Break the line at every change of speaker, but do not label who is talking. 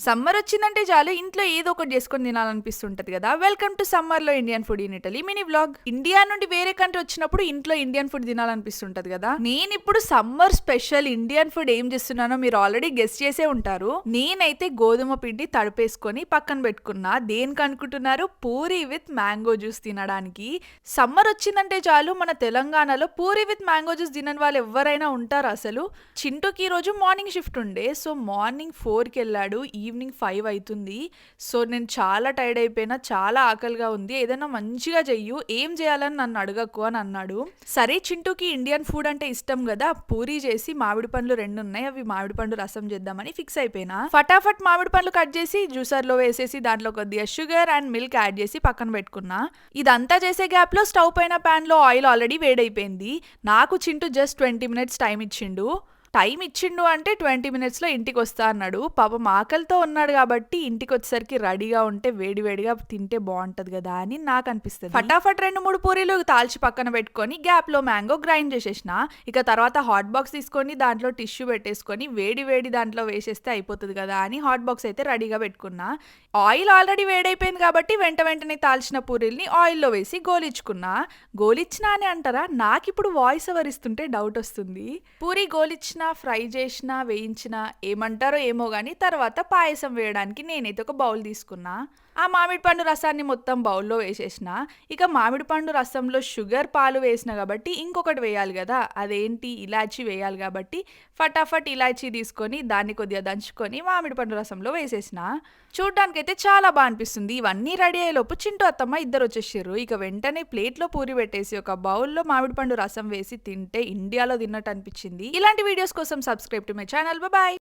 Summer వచ్చిందంటే చాలు ఇంట్లో ఏదో ఒకటి చేసుకొని తినాలనిపిస్తుంటది కదా. వెల్కమ్ టు సమ్మర్ లో Indian food in Italy mini vlog. India నుండి వేరే కంట్రీ వచ్చినప్పుడు ఇంట్లో ఇండియన్ ఫుడ్ తినాలనిపిస్తుంటది కదా. నేను ఇప్పుడు సమ్మర్ స్పెషల్ ఇండియన్ ఫుడ్ ఏం చేస్తున్నానో మీరు ఆల్రెడీ గెస్ట్ చేసే ఉంటారు. నేనైతే గోధుమ పిండి తడిపేసుకొని పక్కన పెట్టుకున్నా. దేనికి అనుకుంటున్నారు? పూరి విత్ మ్యాంగో జ్యూస్ తినడానికి. సమ్మర్ వచ్చిందంటే చాలు మన తెలంగాణలో పూరి విత్ మ్యాంగో జ్యూస్ తినని వాళ్ళు ఎవరైనా ఉంటారు అసలు. చింటూకి ఈ రోజు మార్నింగ్ షిఫ్ట్ ఉండే, సో మార్నింగ్ 4కి వెళ్ళాడు, ఈవినింగ్ 5 అవుతుంది. సో నేను చాలా టైర్డ్ అయిపోయినా, చాలా ఆకలిగా ఉంది, ఏదైనా మంచిగా చెయ్యు, ఏం చేయాలని నన్ను అడగకు అని అన్నాడు. సరే చింటూకి ఇండియన్ ఫుడ్ అంటే ఇష్టం కదా, పూరి చేసి మామిడి పండ్లు 2 ఉన్నాయి, అవి మామిడి పండు రసం చేద్దామని ఫిక్స్ అయిపోయినా. ఫటాఫట్ మామిడి పండ్లు కట్ చేసి జ్యూసర్ లో వేసేసి దాంట్లో కొద్దిగా షుగర్ అండ్ మిల్క్ యాడ్ చేసి పక్కన పెట్టుకున్నా. ఇదంతా చేసే గ్యాప్ లో స్టవ్ పైన ప్యాన్ లో ఆయిల్ ఆల్రెడీ వేడైపోయింది. నాకు చింటూ జస్ట్ 20 minutes టైం ఇచ్చిండు అంటే 20 minutes లో ఇంటికి వస్తా అన్నాడు. పాపం ఆకలితో ఉన్నాడు కాబట్టి ఇంటికి వచ్చేసరికి రెడీగా ఉంటే వేడివేడిగా తింటే బాగుంటది కదా అని నాకు అనిపిస్తుంది. ఫటాఫట్ 2-3 పూరీలు తాల్చి పక్కన పెట్టుకొని గ్యాప్ లో మ్యాంగో గ్రైండ్ చేసేసిన. ఇక తర్వాత హాట్ బాక్స్ తీసుకొని దాంట్లో టిష్యూ పెట్టేసుకొని వేడి దాంట్లో వేసేస్తే అయిపోతుంది కదా అని హాట్ బాక్స్ అయితే రెడీగా పెట్టుకున్నా. ఆయిల్ ఆల్రెడీ వేడైపోయింది కాబట్టి వెంటనే తాల్చిన పూరీల్ని ఆయిల్లో వేసి గోలిచ్చుకున్నా. గోలిచ్చినా అని అంటారా? నాకు ఇప్పుడు వాయిస్ ఓవర్ ఇస్తుంటే డౌట్ వస్తుంది. పూరి గోలిచ్చిన, ఫ్రై చేసిన, వేయించిన, ఏమంటారో ఏమో గానీ తర్వాత పాయసం వేయడానికి నేనైతే ఒక బౌల్ తీసుకున్నా. ఆ మామిడి పండు రసాన్ని మొత్తం బౌల్లో వేసేసిన. ఇక మామిడి పండు రసంలో షుగర్, పాలు వేసిన కాబట్టి ఇంకొకటి వేయాలి కదా, అదేంటి ఇలాచీ వేయాలి కాబట్టి ఫటాఫట్ ఇలాచీ తీసుకొని దాన్ని కొద్దిగా దంచుకొని మామిడి పండు రసంలో వేసేసిన. చూడ్డానికైతే చాలా బాగా అనిపిస్తుంది. ఇవన్నీ రెడీ అయ్యేలోపు చింటూ అత్తమ్మ ఇద్దరు వచ్చేసారు. ఇక వెంటనే ప్లేట్లో పూరి పెట్టేసి ఒక బౌల్లో మామిడి పండు రసం వేసి తింటే ఇండియాలో తిన్నట్టు అనిపించింది. ఇలాంటి వీడియోస్ కోసం subscribe to my channel. Bye.